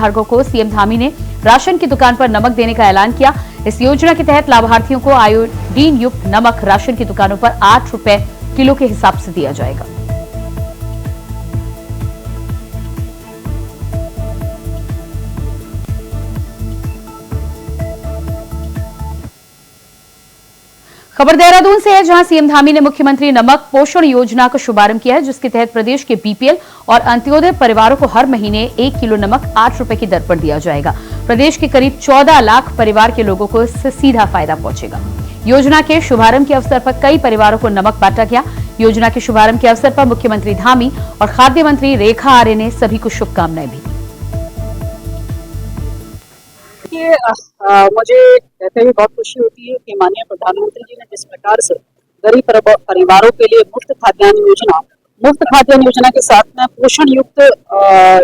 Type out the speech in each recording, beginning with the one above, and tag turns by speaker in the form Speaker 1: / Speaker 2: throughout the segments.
Speaker 1: धारकों को सीएम धामी ने राशन की दुकान पर नमक देने का ऐलान किया। इस योजना के तहत लाभार्थियों को आयोडीन युक्त नमक राशन की दुकानों पर 8 रुपए किलो के हिसाब से दिया जाएगा। खबर देहरादून से है, जहां सीएम धामी ने मुख्यमंत्री नमक पोषण योजना का शुभारंभ किया है, जिसके तहत प्रदेश के बीपीएल और अंत्योदय परिवारों को हर महीने 1 किलो नमक 8 रुपए की दर पर दिया जाएगा। प्रदेश के करीब 14 लाख परिवार के लोगों को इससे सीधा फायदा पहुंचेगा। योजना के शुभारंभ के अवसर पर कई परिवारों को नमक बांटा गया। योजना के शुभारंभ के अवसर पर मुख्यमंत्री धामी और खाद्य मंत्री रेखा आर्य ने सभी को शुभकामनाएं दी।
Speaker 2: मुझे कहते हुए बहुत खुशी होती है कि माननीय प्रधानमंत्री जी ने जिस प्रकार से गरीब परिवारों के लिए मुफ्त खाद्यान्न योजना के साथ में पोषण युक्त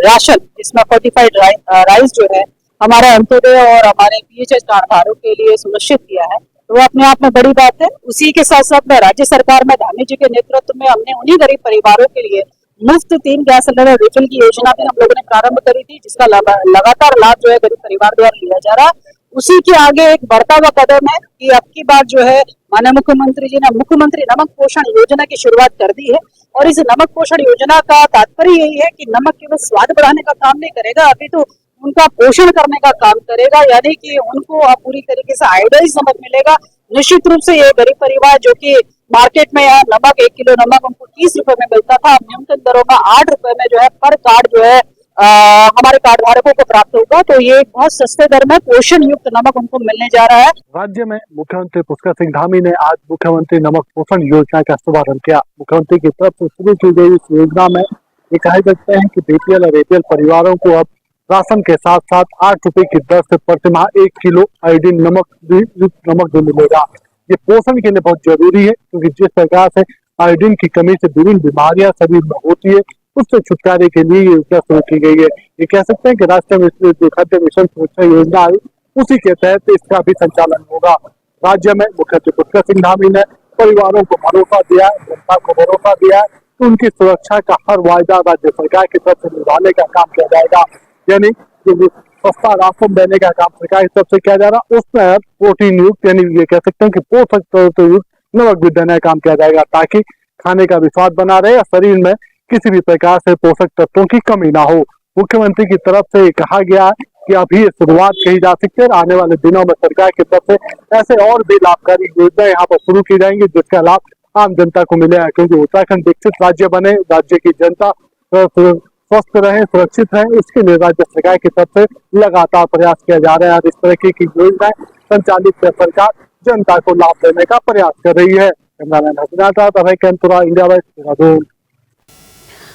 Speaker 2: राशन, जिसमें फोर्टिफाइड राइस जो है हमारे अंत्योदय और हमारे पीएचएस कार्डधारकों के लिए सुनिश्चित किया है, तो वो अपने आप में बड़ी बात है। उसी के साथ साथ में राज्य सरकार में धामी जी के नेतृत्व में हमने उन्हीं गरीब परिवारों के लिए मुफ्त 3 गैस सिलेंडर रिफिल की योजना भी हम लोगों ने प्रारंभ करी थी, जिसका लगातार लाभ जो है गरीब परिवार द्वारा लिया जा रहा है। उसी के आगे एक बढ़ता हुआ कदम है कि अब की बार जो है माननीय मुख्यमंत्री जी ने मुख्यमंत्री नमक पोषण योजना की शुरुआत कर दी है। और इस नमक पोषण योजना का तात्पर्य यही है कि नमक केवल स्वाद बढ़ाने का काम नहीं करेगा, अभी तो उनका पोषण करने का काम करेगा, यानी कि उनको अब पूरी तरीके से आयोडाइज नमक मिलेगा। निश्चित रूप से ये गरीब परिवार जो कि मार्केट में यहाँ नमक 1 किलो नमक उनको 30 रुपए में मिलता था, अब न्यूनतम दरों में 8 रुपए में जो है पर कार्ड जो है हमारे कार्ड धारकों को प्राप्त होगा। तो ये बहुत सस्ते दर में पोषण युक्त नमक उनको मिलने जा रहा है।
Speaker 3: राज्य में मुख्यमंत्री पुष्कर सिंह धामी ने आज मुख्यमंत्री नमक पोषण योजना का शुभारंभ किया। मुख्यमंत्री की तरफ से शुरू की गई इस योजना में ये कह सकते हैं कि बीपीएल और एपीएल परिवारों को अब राशन के साथ साथ 8 रुपए की दर से प्रतिमाह 1 किलो आयोडीन नमक भी मिलेगा। ये पोषण के लिए बहुत जरूरी है, क्योंकि जिस प्रकार से आयोडीन की कमी से विभिन्न बीमारियां शरीर में होती है, उससे छुटकारे के लिए ये योजना शुरू की गई है। ये कह सकते हैं कि राष्ट्रीय खाद्य मिशन सुरक्षा योजना आई, उसी के तहत इसका भी संचालन होगा। राज्य में मुख्यमंत्री पुष्कर सिंह धामी ने परिवारों को भरोसा दिया, जनता को भरोसा दिया तो उनकी सुरक्षा का हर वायदा राज्य सरकार की तरफ से निभाने का काम किया जाएगा। यानी जो सस्ता राशन देने का काम सरकार की तरफ से किया जा रहा, उसमें प्रोटीन युक्त, यानी ये कह सकते हैं कि पोषक तत्व युक्त नमक भी देने का काम किया जाएगा, ताकि खाने का भी स्वाद बना रहे और शरीर में किसी भी प्रकार से पोषक तत्वों की कमी ना हो। मुख्यमंत्री की तरफ से कहा गया है कि अभी शुरुआत कही जा सकती है, आने वाले दिनों में सरकार की तरफ से ऐसे और भी लाभकारी योजनाएं यहाँ पर शुरू की जाएंगी, जिसका लाभ आम जनता को मिलेगा। क्योंकि उत्तराखंड विकसित राज्य बने, राज्य की जनता स्वस्थ रहे, सुरक्षित रहे, इसके लिए राज्य सरकार की तरफ से लगातार प्रयास किया जा रहा है। और इस तरह की योजनाएं संचालित सरकार जनता को लाभ देने का प्रयास कर रही है। Cameraman India wise Dehradun.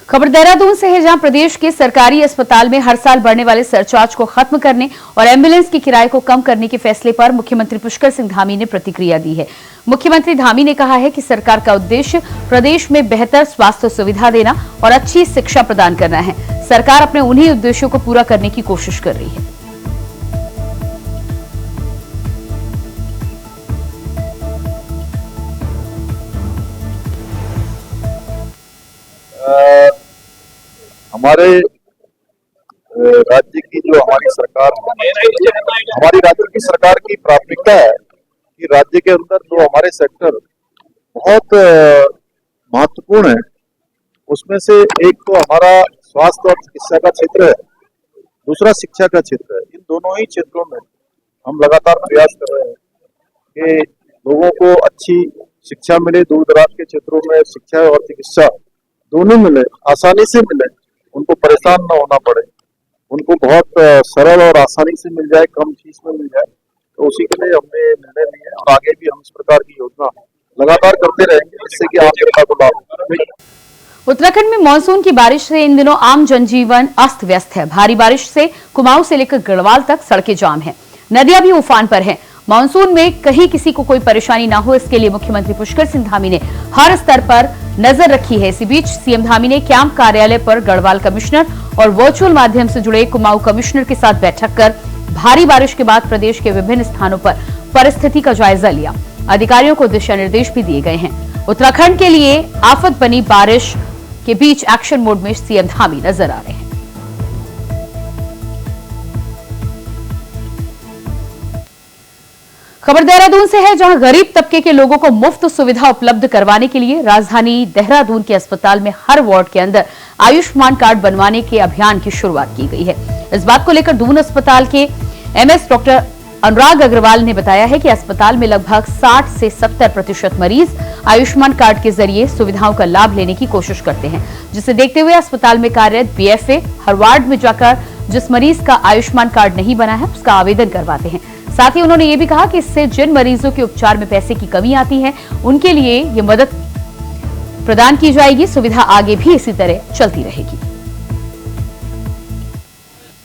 Speaker 1: खबर देहरादून से है, जहां प्रदेश के सरकारी अस्पताल में हर साल बढ़ने वाले सरचार्ज को खत्म करने और एम्बुलेंस के किराए को कम करने के फैसले पर मुख्यमंत्री पुष्कर सिंह धामी ने प्रतिक्रिया दी है। मुख्यमंत्री धामी ने कहा है कि सरकार का उद्देश्य प्रदेश में बेहतर स्वास्थ्य सुविधा देना और अच्छी शिक्षा प्रदान करना है। सरकार अपने उन्हीं उद्देश्यों को पूरा करने की कोशिश कर रही है।
Speaker 4: हमारे राज्य की जो हमारी राज्य की सरकार की प्राथमिकता है कि राज्य के अंदर जो हमारे सेक्टर बहुत महत्वपूर्ण है, उसमें से एक तो हमारा स्वास्थ्य और चिकित्सा का क्षेत्र है, दूसरा शिक्षा का क्षेत्र है। इन दोनों ही क्षेत्रों में हम लगातार प्रयास कर रहे हैं कि लोगों को अच्छी शिक्षा मिले, दूर दराज के क्षेत्रों में शिक्षा और चिकित्सा दोनों मिले, आसानी से मिले, उनको परेशान न होना पड़े, उनको बहुत सरल और आसानी से मिल जाए, कम फीस में मिल जाए। तो उसी के लिए हमने निर्णय लिया और आगे भी हम इस प्रकार की योजना लगातार करते रहेंगे, जिससे कि आम जनता को लाभ मिले।
Speaker 1: उत्तराखंड में मानसून की बारिश से इन दिनों आम जनजीवन अस्त व्यस्त है। भारी बारिश से कुमाऊं से लेकर गढ़वाल तक सड़कें जाम हैं, नदियां भी उफान पर हैं। मानसून में कहीं किसी को कोई परेशानी ना हो, इसके लिए मुख्यमंत्री पुष्कर सिंह धामी ने हर स्तर पर नजर रखी है। इसी बीच सीएम धामी ने कैंप कार्यालय पर गढ़वाल कमिश्नर और वर्चुअल माध्यम से जुड़े कुमाऊं कमिश्नर के साथ बैठक कर भारी बारिश के बाद प्रदेश के विभिन्न स्थानों पर परिस्थिति का जायजा लिया। अधिकारियों को दिशा निर्देश भी दिए गए हैं। उत्तराखंड के लिए आफत बनी बारिश के बीच एक्शन मोड में सीएम धामी नजर आ रहे हैं। खबर देहरादून से है, जहां गरीब तबके के लोगों को मुफ्त सुविधा उपलब्ध करवाने के लिए राजधानी देहरादून के अस्पताल में हर वार्ड के अंदर आयुष्मान कार्ड बनवाने के अभियान की शुरुआत की गई है। इस बात को लेकर दून अस्पताल के एमएस डॉक्टर अनुराग अग्रवाल ने बताया है कि अस्पताल में लगभग 60 से 70% मरीज आयुष्मान कार्ड के जरिए सुविधाओं का लाभ लेने की कोशिश करते हैं, जिसे देखते हुए अस्पताल में कार्यरत बीएफए हर वार्ड में जाकर जिस मरीज का आयुष्मान कार्ड नहीं बना है उसका आवेदन करवाते हैं। साथ ही उन्होंने ये भी कहा कि इससे जिन मरीजों के उपचार में पैसे की कमी आती है उनके लिए ये मदद प्रदान की जाएगी। सुविधा आगे भी इसी तरह चलती रहेगी।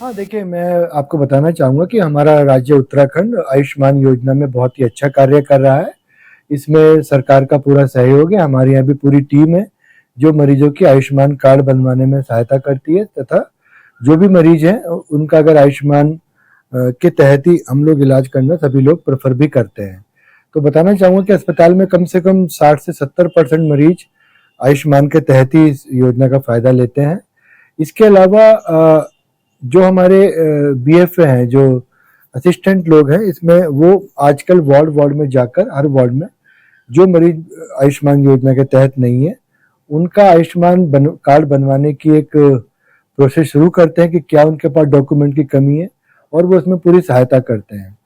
Speaker 5: हाँ, देखिए, मैं आपको बताना चाहूँगा कि हमारा राज्य उत्तराखंड आयुष्मान योजना में बहुत ही अच्छा कार्य कर रहा है। इसमें सरकार का पूरा सहयोग है। हमारे यहाँ भी पूरी टीम है जो मरीजों की आयुष्मान कार्ड बनवाने में सहायता करती है, तथा जो भी मरीज हैं उनका अगर आयुष्मान के तहत ही हम लोग इलाज करना सभी लोग प्रेफर भी करते हैं। तो बताना चाहूँगा कि अस्पताल में कम से कम 60 से 70% मरीज आयुष्मान के तहत ही इस योजना का फायदा लेते हैं। इसके अलावा जो हमारे बीएफए हैं, जो असिस्टेंट लोग हैं, इसमें वो आजकल वार्ड में जाकर हर वार्ड में जो मरीज आयुष्मान योजना के तहत नहीं है उनका आयुष्मान कार्ड बनवाने की एक प्रोसेस शुरू करते हैं कि क्या उनके पास डॉक्यूमेंट की कमी है, और वो उसमें पूरी सहायता करते हैं।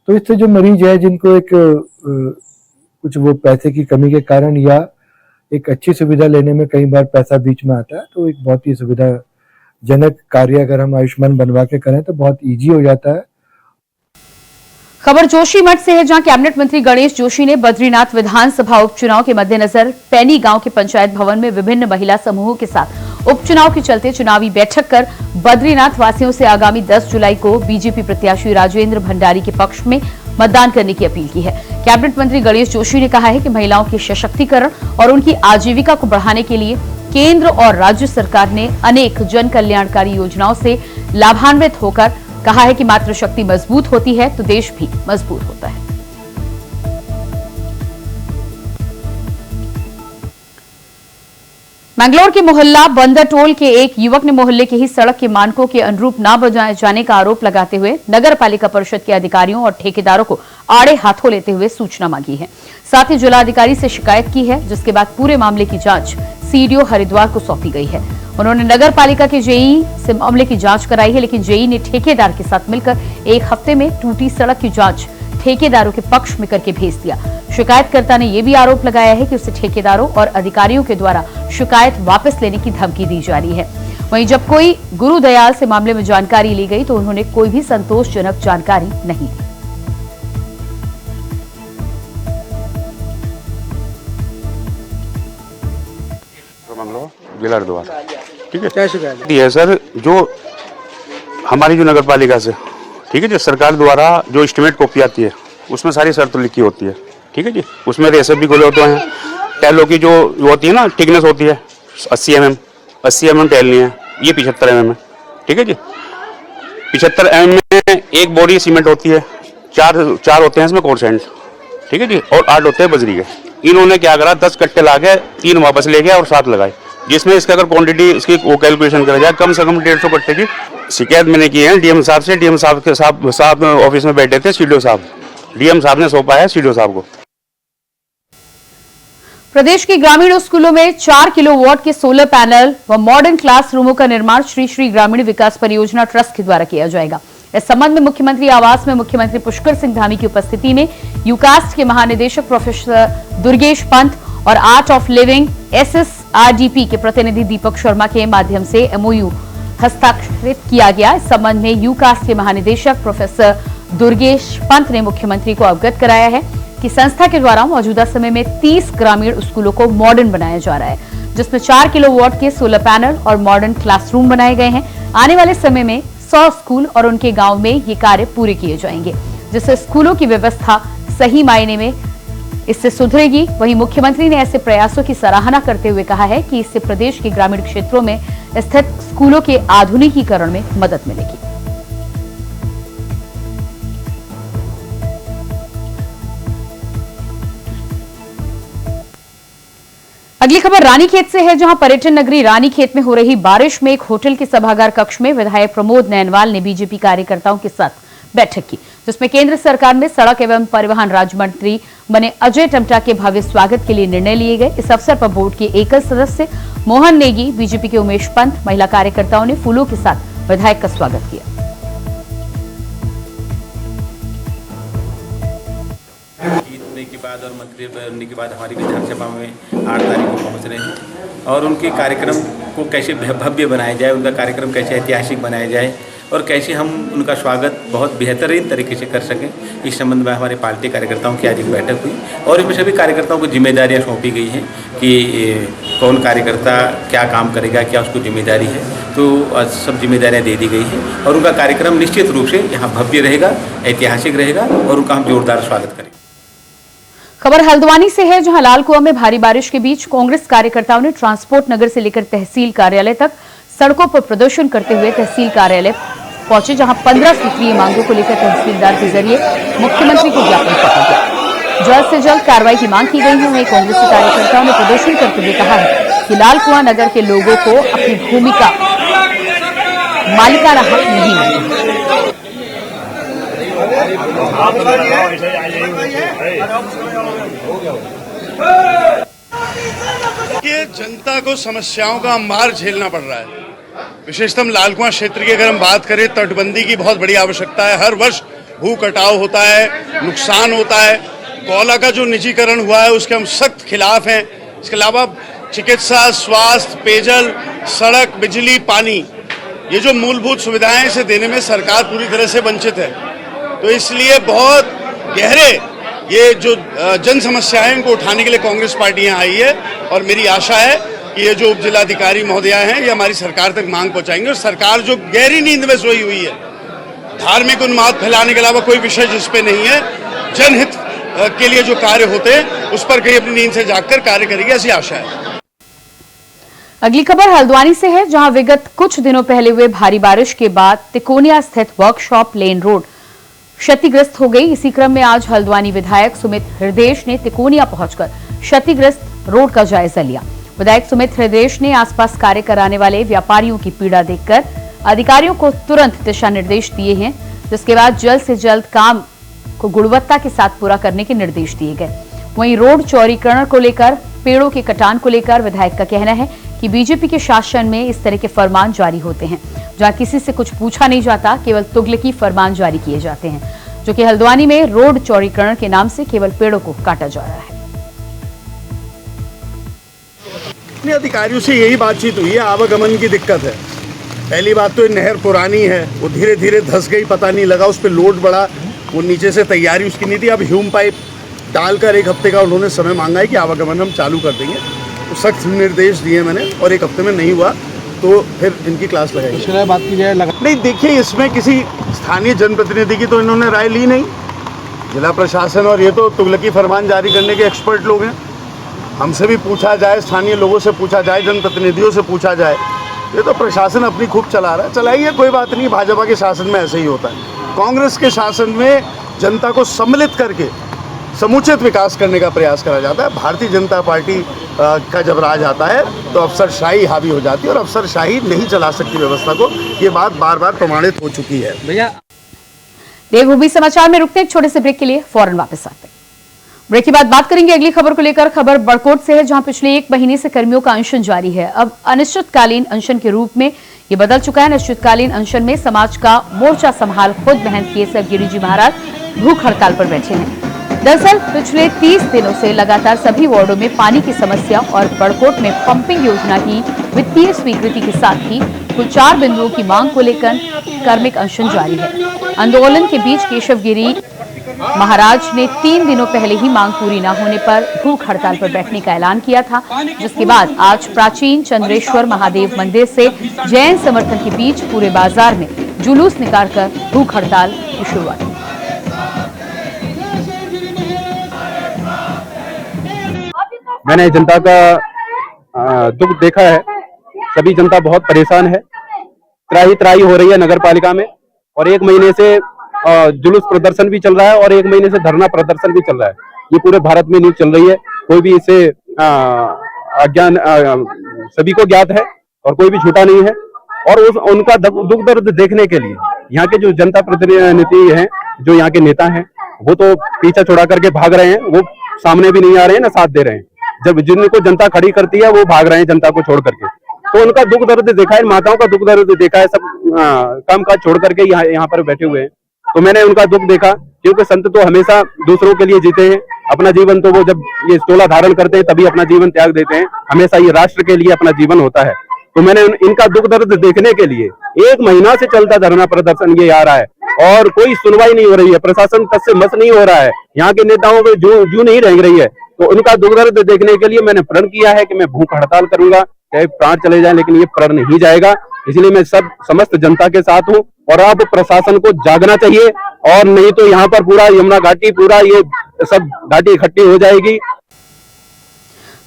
Speaker 5: तो इससे जो मरीज है जिनको एक कुछ वो पैसे की कमी के कारण या एक अच्छी सुविधा लेने में कई बार पैसा बीच में आता है, तो एक बहुत ही सुविधाजनक कार्य अगर हम आयुष्मान बनवा के करें तो बहुत ईजी हो जाता है।
Speaker 1: खबर जोशीमठ से है, जहां कैबिनेट मंत्री गणेश जोशी ने बद्रीनाथ विधानसभा उपचुनाव के मद्देनजर पैनी गांव के पंचायत भवन में विभिन्न महिला समूहों के साथ उपचुनाव के चलते चुनावी बैठक कर बद्रीनाथ वासियों से आगामी 10 जुलाई को बीजेपी प्रत्याशी राजेंद्र भंडारी के पक्ष में मतदान करने की अपील की है। कैबिनेट मंत्री गणेश जोशी ने कहा है कि महिलाओं के सशक्तिकरण और उनकी आजीविका को बढ़ाने के लिए केंद्र और राज्य सरकार ने अनेक जन कल्याणकारी योजनाओं से लाभान्वित होकर कहा है कि मातृशक्ति मजबूत होती है तो देश भी मजबूत होता है। मैंगलोर के मोहल्ला बंदरटोल के एक युवक ने मोहल्ले की ही सड़क के मानकों के अनुरूप न बनाए जाने का आरोप लगाते हुए नगर पालिका परिषद के अधिकारियों और ठेकेदारों को आड़े हाथों लेते हुए सूचना मांगी है। साथ ही जिलाधिकारी से शिकायत की है, जिसके बाद पूरे मामले की जांच सीडीओ हरिद्वार को सौंपी गई है। उन्होंने नगर पालिका के जेई से मामले की जांच कराई है, लेकिन जेई ने ठेकेदार के साथ मिलकर एक हफ्ते में टूटी सड़क की जांच ठेकेदारों के पक्ष में करके भेज दिया। शिकायतकर्ता ने यह भी आरोप लगाया है कि उसे ठेकेदारों और अधिकारियों के द्वारा शिकायत वापस लेने की धमकी दी जा रही है। वहीं जब कोई गुरुदयाल से मामले में जानकारी ली गई तो उन्होंने कोई भी संतोषजनक जानकारी नहीं दी।
Speaker 6: ठीक है, क्या शिकायत है सर? जो हमारी जो नगर पालिका से, ठीक है जी, सरकार द्वारा जो एस्टिमेट कॉपी आती है उसमें सारी शर्त लिखी होती है, ठीक है जी। उसमें रेसर भी खुले होते हैं। टैलों की जो होती है ना, थिकनेस होती है 80 mm टैल नहीं है, ये 75 mm है, ठीक है जी। 75 mm में एक बोरी सीमेंट होती है, चार होते हैं इसमें कोरसेंट, ठीक है जी, और 8 होते हैं बजरी के। इन्होंने क्या करा, 10 कट्टे ला के 3 वापस ले गया और 7 लगाए, जिसमें इसका अगर क्वांटिटी इसकी वो कैलकुलेशन करा जाए कम से कम 150 कट्टे की। शिकायत मैंने की है डीएम साहब से। डीएम साहब के साथ ऑफिस में बैठे थे सीडीओ साहब, डीएम साहब ने सौंपा है सीडीओ साहब को।
Speaker 1: प्रदेश के ग्रामीण स्कूलों में 4 किलोवाट के सोलर पैनल व मॉडर्न क्लासरूमों का निर्माण श्री श्री ग्रामीण विकास परियोजना ट्रस्ट के द्वारा किया जाएगा। इस संबंध में मुख्यमंत्री आवास में मुख्यमंत्री पुष्कर सिंह धामी की उपस्थिति में यूकास्ट के महानिदेशक प्रोफेसर दुर्गेश पंत और आर्ट ऑफ लिविंग SSRDP के प्रतिनिधि दीपक शर्मा के माध्यम से MOU हस्ताक्षरित किया गया। इस संबंध में यूकास्ट के महानिदेशक प्रोफेसर दुर्गेश पंत ने मुख्यमंत्री को अवगत कराया है कि संस्था के द्वारा मौजूदा समय में 30 ग्रामीण स्कूलों को मॉडर्न बनाया जा रहा है, जिसमें 4 किलोवाट के सोलर पैनल और मॉडर्न क्लासरूम बनाए गए हैं। आने वाले समय में 100 स्कूल और उनके गांव में ये कार्य पूरे किए जाएंगे, जिससे स्कूलों की व्यवस्था सही मायने में इससे सुधरेगी। वहीं मुख्यमंत्री ने ऐसे प्रयासों की सराहना करते हुए कहा है कि इससे प्रदेश के ग्रामीण क्षेत्रों में स्थित स्कूलों के आधुनिकीकरण में मदद मिलेगी। अगली खबर रानीखेत से है, जहां पर्यटन नगरी रानीखेत में हो रही बारिश में एक होटल के सभागार कक्ष में विधायक प्रमोद नैनवाल ने बीजेपी कार्यकर्ताओं के साथ बैठक की, जिसमें केंद्र सरकार में सड़क एवं परिवहन राज्य मंत्री बने अजय टम्टा के भव्य स्वागत के लिए निर्णय लिए गए। इस अवसर पर बोर्ड के एकल सदस्य मोहन नेगी, बीजेपी के उमेश पंत, महिला कार्यकर्ताओं ने फूलों के साथ विधायक का स्वागत किया।
Speaker 7: के बाद और मंत्री बनने के बाद हमारी विधानसभा में 8 तारीख को पहुंच रहे हैं और उनके कार्यक्रम को कैसे भव्य बनाया जाए, उनका कार्यक्रम कैसे ऐतिहासिक बनाया जाए और कैसे हम उनका स्वागत बहुत बेहतरीन तरीके से कर सकें, इस संबंध में हमारे पार्टी कार्यकर्ताओं की आज एक बैठक हुई और इसमें सभी कार्यकर्ताओं को जिम्मेदारियां सौंपी गई हैं कि कौन कार्यकर्ता क्या काम करेगा, क्या उसको जिम्मेदारी है, तो सब जिम्मेदारियां दे दी गई हैं और उनका कार्यक्रम निश्चित रूप से यहाँ भव्य रहेगा, ऐतिहासिक रहेगा और उनका हम जोरदार स्वागत करेंगे।
Speaker 1: खबर हल्द्वानी से है, जहां लाल कुआं में भारी बारिश के बीच कांग्रेस कार्यकर्ताओं ने ट्रांसपोर्ट नगर से लेकर तहसील कार्यालय तक सड़कों पर प्रदर्शन करते हुए तहसील कार्यालय पहुंचे, जहां 15 सूत्रीय मांगों को लेकर तहसीलदार के जरिए मुख्यमंत्री को ज्ञापन सौंपा गया। जल्द से जल्द कार्रवाई की मांग की गई है। वहीं कांग्रेसी कार्यकर्ताओं ने प्रदर्शन करते हुए कहा है कि लाल कुआं नगर के लोगों को अपनी भूमि का मालिकाना हक नहीं मिला।
Speaker 8: ये जनता को समस्याओं का मार झेलना पड़ रहा है। विशेषतः लाल कुआं क्षेत्र की अगर हम बात करें, तटबंदी की बहुत बड़ी आवश्यकता है। हर वर्ष भू कटाव होता है, नुकसान होता है। कोयला का जो निजीकरण हुआ है उसके हम सख्त खिलाफ हैं। इसके अलावा चिकित्सा, स्वास्थ्य, पेयजल, सड़क, बिजली, पानी, ये जो मूलभूत सुविधाएं इसे देने में सरकार पूरी तरह से वंचित है। तो इसलिए बहुत गहरे ये जो जन समस्याएं हैं उनको उठाने के लिए कांग्रेस पार्टी यहाँ आई है और मेरी आशा है कि ये जो उप जिलाधिकारी महोदया हैं ये हमारी सरकार तक मांग पहुंचाएंगे और सरकार जो गहरी नींद में सोई हुई है, धार्मिक उन्माद फैलाने के अलावा कोई विषय जिस पे नहीं है, जनहित के लिए जो कार्य होते हैं उस पर कहीं अपनी नींद से जागकर कार्य करेगी, ऐसी आशा है।
Speaker 1: अगली खबर हल्द्वानी से है, जहां विगत कुछ दिनों पहले हुए भारी बारिश के बाद तिकोनिया स्थित वर्कशॉप लेन रोड क्षतिग्रस्त हो गई। इसी क्रम में आज हल्द्वानी विधायक सुमित हृदयेश ने तिकोनिया पहुंचकर क्षतिग्रस्त रोड का जायजा लिया। विधायक सुमित हृदयेश ने आसपास कार्य कराने वाले व्यापारियों की पीड़ा देखकर अधिकारियों को तुरंत दिशा निर्देश दिए हैं, जिसके बाद जल्द से जल्द काम को गुणवत्ता के साथ पूरा करने के निर्देश दिए गए। वहीं रोड चौड़ीकरण को लेकर, पेड़ों के कटान को लेकर विधायक का कहना है कि बीजेपी के शासन में इस तरह के फरमान जारी होते हैं, जहां किसी से कुछ पूछा नहीं जाता, केवल तुगलकी फरमान जारी किए जाते हैं, जो कि हल्द्वानी में रोड चौड़ीकरण के नाम से केवल पेड़ों को काटा जा रहा है।
Speaker 8: अधिकारियों से यही बातचीत हुई है, आवागमन की दिक्कत है। पहली बात तो ये नहर पुरानी है, वो धीरे धीरे धंस गई, पता नहीं लगा, उस पर लोड बढ़ा, वो नीचे से तैयारी उसकी नहीं थी। अब ह्यूम पाइप डालकर 1 हफ्ते का उन्होंने समय मांगा है कि आवागमन हम चालू कर देंगे। तो सख्त निर्देश दिए मैंने और 1 हफ्ते में नहीं हुआ तो फिर इनकी क्लास लगाई।
Speaker 5: बात की जाए
Speaker 8: नहीं, देखिए इसमें किसी स्थानीय जनप्रतिनिधि की तो इन्होंने राय ली नहीं, जिला प्रशासन और ये तो तुगलकी फरमान जारी करने के एक्सपर्ट लोग हैं। हमसे भी पूछा जाए, स्थानीय लोगों से पूछा जाए, जनप्रतिनिधियों से पूछा जाए, ये तो प्रशासन अपनी खूब चला रहा है। चलाइए, कोई बात नहीं, भाजपा के शासन में ऐसे ही होता है। कांग्रेस के शासन में जनता को सम्मिलित करके समुचित विकास करने का प्रयास करा जाता है। भारतीय जनता पार्टी का जब राज आता है तो अफसरशाही हावी हो जाती है और अफसरशाही नहीं चला सकती व्यवस्था को। ये बात बार बार प्रमाणित हो चुकी है।
Speaker 1: भैया, देवभूमि समाचार में रुकते एक छोटे से ब्रेक के लिए, फौरन वापस आते हैं। ब्रेक के बाद बात करेंगे अगली खबर को लेकर। खबर बड़कोट से है, जहां पिछले 1 महीने से कर्मियों का अनशन जारी है। अब अनिश्चितकालीन अनशन के रूप में ये बदल चुका है। अनिश्चितकालीन अनशन में समाज का मोर्चा संभाल खुद महंत केशव गिरी जी महाराज भूख हड़ताल पर बैठे हैं। दरअसल पिछले 30 दिनों से लगातार सभी वार्डों में पानी की समस्या और बड़कोट में पंपिंग योजना की वित्तीय स्वीकृति के साथ ही कुल 4 बिंदुओं की मांग को लेकर कार्मिक अनशन जारी है। आंदोलन के बीच केशव गिरी महाराज ने 3 दिनों पहले ही मांग पूरी न होने पर भूख हड़ताल पर बैठने का ऐलान किया था, जिसके बाद आज प्राचीन चंद्रेश्वर महादेव मंदिर से जैन समर्थन के बीच पूरे बाजार में जुलूस निकालकर भूख हड़ताल की शुरुआत की।
Speaker 9: मैंने जनता का दुख देखा है, सभी जनता बहुत परेशान है। त्राही हो रही है नगर पालिका में और 1 महीने से जुलूस प्रदर्शन भी चल रहा है और 1 महीने से धरना प्रदर्शन भी चल रहा है। ये पूरे भारत में न्यूज चल रही है, कोई भी इसे अज्ञान सभी को ज्ञात है और कोई भी झूठा नहीं है। और उनका दुख दर्द देखने के लिए यहाँ के जो जनता प्रतिनिधि हैं, जो यहाँ के नेता हैं, वो तो पीछा छोड़ा करके भाग रहे हैं, वो सामने भी नहीं आ रहे हैं, ना साथ दे रहे हैं। जब जिनको जनता खड़ी करती है वो भाग रहे हैं जनता को छोड़ करके। तो उनका दुख दर्द देखा है, माताओं का दुख दर्द देखा है, सब काम काज छोड़ करके यहाँ पर बैठे हुए हैं। तो मैंने उनका दुख देखा, क्योंकि संत तो हमेशा दूसरों के लिए जीते हैं, अपना जीवन तो वो जब ये चोला धारण करते हैं तभी अपना जीवन त्याग देते हैं, हमेशा ये राष्ट्र के लिए अपना जीवन होता है। तो मैंने इनका दुख दर्द देखने के लिए 1 महीना से चलता धरना प्रदर्शन ये आ रहा है और कोई सुनवाई नहीं हो रही है, प्रशासन तस से मस नहीं हो रहा है, यहाँ के नेताओं में जू नहीं रह रही है। तो उनका दुख दर्द देखने के लिए मैंने प्रण किया है कि मैं भूख हड़ताल करूंगा, चाहे प्राण चले जाए, लेकिन ये प्रण नहीं जाएगा। इसलिए मैं समस्त जनता के साथ हूँ और अब प्रशासन को जागना चाहिए, और नहीं तो यहाँ पर पूरा यमुना घाटी, पूरा ये सब घाटी इकट्ठी हो जाएगी।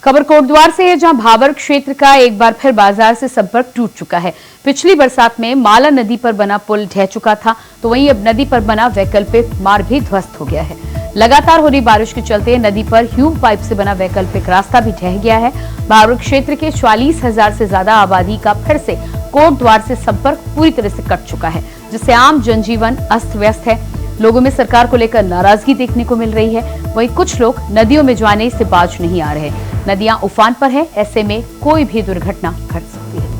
Speaker 1: खबर कोटद्वार से है, जहां भाबर क्षेत्र का एक बार फिर बाजार से संपर्क टूट चुका है। पिछली बरसात में माला नदी पर बना पुल ढह चुका था, तो वहीं अब नदी पर बना वैकल्पिक मार्ग भी ध्वस्त हो गया है। लगातार हो रही बारिश के चलते नदी पर ह्यूम पाइप से बना वैकल्पिक रास्ता भी ढह गया है। भाबर क्षेत्र के 44,000 से ज्यादा आबादी का फिर से कोटद्वार से संपर्क पूरी तरह से कट चुका है, जिससे आम जनजीवन अस्त व्यस्त है। लोगों में सरकार को लेकर नाराजगी देखने को मिल रही है। वहीं कुछ लोग नदियों में जाने से बाज नहीं आ रहे। नदियां उफान पर है, ऐसे में कोई भी दुर्घटना घट सकती है।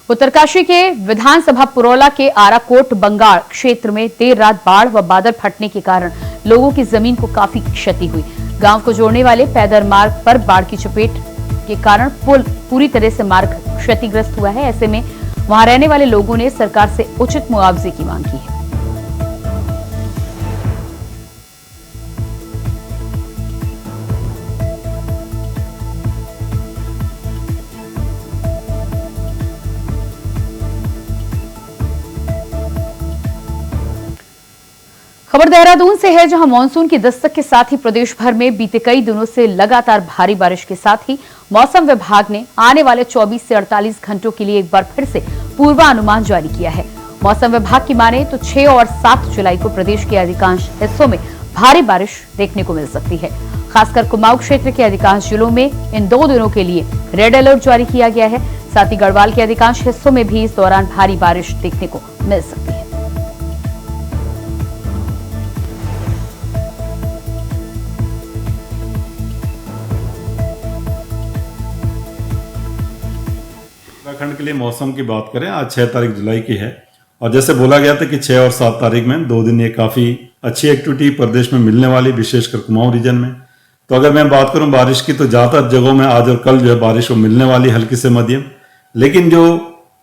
Speaker 1: उत्तरकाशी के विधानसभा पुरौला के आराकोट बंगाल क्षेत्र में देर रात बाढ़ व बादल फटने के कारण लोगों की जमीन को काफी क्षति हुई। गांव को जोड़ने वाले पैदल मार्ग पर बाढ़ की चपेट के कारण पुल पूरी तरह से मार्ग क्षतिग्रस्त हुआ है। ऐसे में वहां रहने वाले लोगों ने सरकार से उचित मुआवजे की मांग की है। खबर देहरादून से है, जहां मानसून की दस्तक के साथ ही प्रदेश भर में बीते कई दिनों से लगातार भारी बारिश के साथ ही मौसम विभाग ने आने वाले 24 से 48 घंटों के लिए एक बार फिर से पूर्वानुमान जारी किया है। मौसम विभाग की माने तो 6 और 7 जुलाई को प्रदेश के अधिकांश हिस्सों में भारी बारिश देखने को मिल सकती है। खासकर कुमाऊं क्षेत्र के अधिकांश जिलों में इन 2 दिनों के लिए रेड अलर्ट जारी किया गया है। साथ ही गढ़वाल के अधिकांश हिस्सों में भी इस दौरान भारी बारिश देखने को मिल सकती है।
Speaker 10: उत्तराखंड के लिए मौसम की बात करें, आज 6 तारीख जुलाई की है और जैसे बोला गया था कि 6 और 7 तारीख में 2 दिन ये काफ़ी अच्छी एक्टिविटी प्रदेश में मिलने वाली, विशेषकर कुमाऊं रीजन में। तो अगर मैं बात करूं बारिश की, तो ज़्यादातर जगहों में आज और कल जो है बारिश वो मिलने वाली, हल्की से मध्यम। लेकिन जो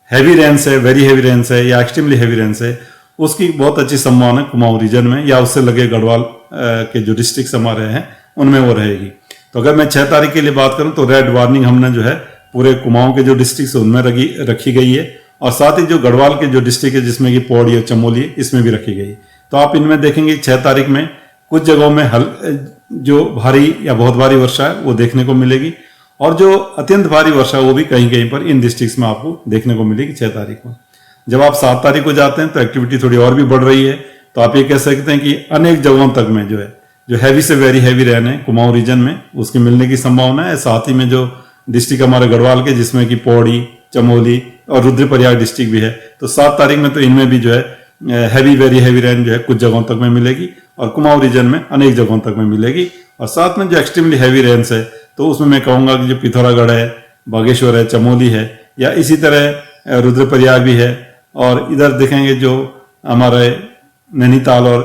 Speaker 10: हैवी रेन्स है, वेरी हैवी रेन्स है या एक्सट्रीमली हैवी रेन्स है, उसकी बहुत अच्छी संभावना है कुमाऊं रीजन में या उससे लगे गढ़वाल के जो डिस्ट्रिक्ट हमारे हैं उनमें वो रहेगी। तो अगर मैं 6 तारीख के लिए बात करूं तो रेड वार्निंग हमने जो है पूरे कुमाऊं के जो डिस्ट्रिक्ट उनमें रखी गई है और साथ ही जो गढ़वाल के जो डिस्ट्रिक्ट है जिसमें कि पौड़ी और चमोली है, इसमें भी रखी गई। तो आप इनमें देखेंगे 6 तारीख में कुछ जगहों में जो भारी या बहुत भारी वर्षा है वो देखने को मिलेगी और जो अत्यंत भारी वर्षा वो भी कहीं कहीं पर इन डिस्ट्रिक्ट्स में आपको देखने को मिलेगी 6 तारीख को। जब आप 7 तारीख को जाते हैं तो एक्टिविटी थोड़ी और भी बढ़ रही है। तो आप ये कह सकते हैं कि अनेक जगहों तक में जो हैवी से वेरी हैवी रेन है कुमाऊं रीजन में उसकी मिलने की संभावना है। साथ ही में जो डिस्ट्रिक्ट हमारे गढ़वाल के जिसमें कि पौड़ी, चमोली और रुद्रप्रयाग डिस्ट्रिक्ट भी है, तो 7 तारीख में तो इनमें भी जो है हैवी वेरी हैवी रेन जो है कुछ जगहों तक में मिलेगी और कुमाऊं रीजन में अनेक जगहों तक में मिलेगी। और साथ में जो एक्सट्रीमली हैवी रेन्स है तो उसमें मैं कहूंगा कि जो पिथौरागढ़ है, बागेश्वर है, चमोली है या इसी तरह रुद्रप्रयाग भी है और इधर देखेंगे जो हमारे नैनीताल और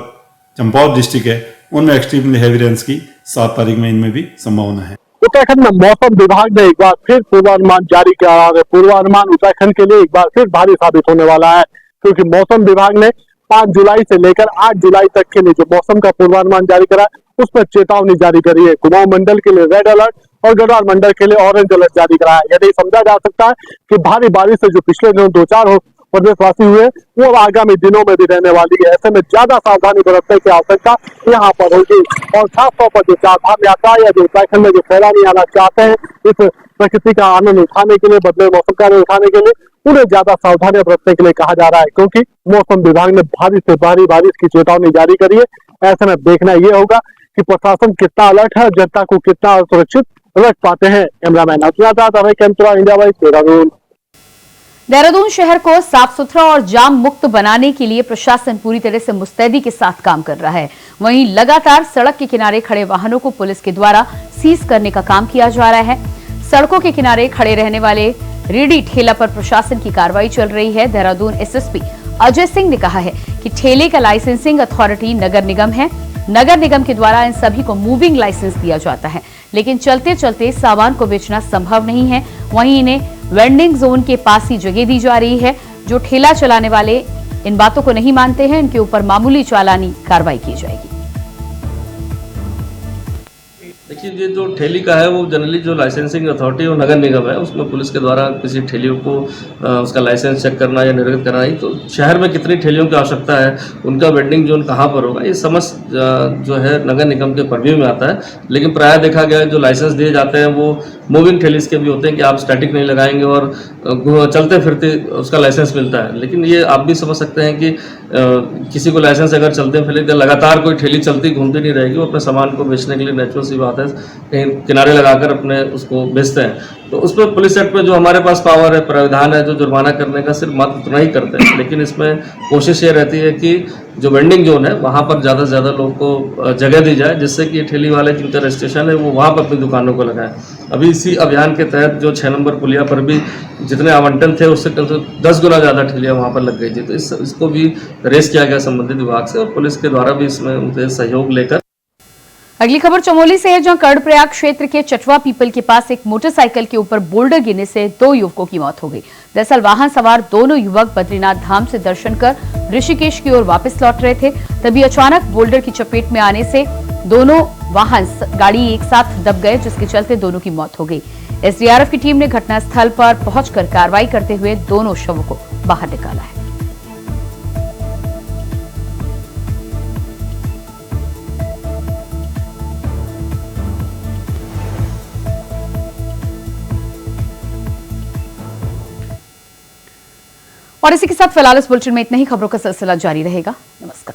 Speaker 10: चंपावत डिस्ट्रिक्ट है उनमें एक्सट्रीमली हैवी रेन्स की 7 तारीख में इनमें भी संभावना है।
Speaker 3: उत्तराखंड में मौसम विभाग ने एक बार फिर पूर्वानुमान जारी किया है। पूर्वानुमान उत्तराखंड के लिए एक बार फिर भारी साबित होने वाला है, क्योंकि मौसम विभाग ने 5 जुलाई से लेकर 8 जुलाई तक के लिए जो मौसम का पूर्वानुमान जारी करा है उसमें चेतावनी जारी करी है। कुमाऊं मंडल के लिए रेड अलर्ट और गढ़वाल मंडल के लिए ऑरेंज अलर्ट जारी करा है। यदि समझा जा सकता है कि भारी बारिश से जो पिछले दिनों 2-4 प्रदेशवासी हुए वो आगामी दिनों में भी रहने वाली है। ऐसे में ज्यादा सावधानी बरतने की आवश्यकता यहाँ पर होगी और खासतौर पर जो चारधाम यात्रा या जो उत्तराखंड में जो सैलानी आना चाहते हैं इस प्रकृति का आनंद उठाने के लिए, बदले मौसम का आनंद उठाने के लिए, उन्हें ज्यादा सावधानी बरतने के लिए कहा जा रहा है, क्योंकि मौसम विभाग ने भारी से भारी बारिश की चेतावनी जारी करी है। ऐसे में देखना ये होगा कि प्रशासन कितना अलर्ट है, जनता को कितना सुरक्षित रख पाते हैं। कैमरामैन अवय कैंपरा, इंडिया वाइज, देहरादून।
Speaker 1: देहरादून शहर को साफ सुथरा और जाम मुक्त बनाने के लिए प्रशासन पूरी तरह से मुस्तैदी के साथ काम कर रहा है। वहीं लगातार सड़क के किनारे खड़े वाहनों को पुलिस के द्वारा सीज करने का काम किया जा रहा है। सड़कों के किनारे खड़े रहने वाले रेडी ठेला पर प्रशासन की कार्रवाई चल रही है। देहरादून एसएसपी अजय सिंह ने कहा है कि ठेले का लाइसेंसिंग अथॉरिटी नगर निगम है। नगर निगम के द्वारा इन सभी को मूविंग लाइसेंस दिया जाता है, लेकिन चलते चलते सामान को बेचना संभव नहीं है। वहीं इन्हें वेंडिंग जोन के पास ही जगह दी जा रही है। जो ठेला चलाने वाले इन बातों को नहीं मानते हैं, इनके ऊपर मामूली चालानी कार्रवाई की जाएगी।
Speaker 11: देखिए, ये जो ठेली का है वो जनरली जो लाइसेंसिंग अथॉरिटी और नगर निगम है उसमें पुलिस के द्वारा किसी ठेलियों को उसका लाइसेंस चेक करना या निर्गत करना ही, तो शहर में कितनी ठेलियों की आवश्यकता है, उनका वेंडिंग जोन कहाँ पर होगा, ये समस्त जो है नगर निगम के परव्यू में आता है। लेकिन प्रायः देखा गया है जो लाइसेंस दिए जाते हैं वो मूविंग ठेलीस के भी होते हैं कि आप स्टैटिक नहीं लगाएंगे और चलते फिरते उसका लाइसेंस मिलता है। लेकिन ये आप भी समझ सकते हैं कि किसी को लाइसेंस अगर चलते फिरते लगातार कोई ठेली चलती घूमती नहीं रहेगी, वो अपने सामान को बेचने के लिए नेचुरल सी बात है कहीं किनारे लगाकर अपने उसको बेचते हैं। तो उस पर पुलिस एक्ट में जो हमारे पास पावर है, प्रावधान है, जो जुर्माना करने का सिर्फ मात्र उतना ही करते हैं। लेकिन इसमें कोशिश ये रहती है कि जो वेंडिंग जोन है वहाँ पर ज़्यादा से ज़्यादा लोगों को जगह दी जाए, जिससे कि ठेली वाले जिनका रजिस्ट्रेशन है वो वहाँ पर अपनी दुकानों को लगाएं। अभी इसी अभियान के तहत जो 6 नंबर पुलिया पर भी जितने आवंटन थे उससे 10 गुना ज़्यादा ठेलियाँ वहाँ पर लग गई थी। तो इसको भी रेस किया गया संबंधित विभाग से और पुलिस के द्वारा भी इसमें उनसे सहयोग लेकर।
Speaker 1: अगली खबर चमोली से है, जहां कर्णप्रयाग क्षेत्र के चटवा पीपल के पास एक मोटरसाइकिल के ऊपर बोल्डर गिरने से 2 युवकों की मौत हो गई। दरअसल वाहन सवार दोनों युवक बद्रीनाथ धाम से दर्शन कर ऋषिकेश की ओर वापस लौट रहे थे। तभी अचानक बोल्डर की चपेट में आने से दोनों वाहन गाड़ी एक साथ दब गए, जिसके चलते दोनों की मौत हो गई। एसडीआरएफ की टीम ने घटनास्थल पर पहुंचकर कार्रवाई करते हुए दोनों शवों को बाहर निकाला है। और इसी के साथ फिलहाल इस बुलेटिन में इतना ही। खबरों का सिलसिला जारी रहेगा। नमस्कार।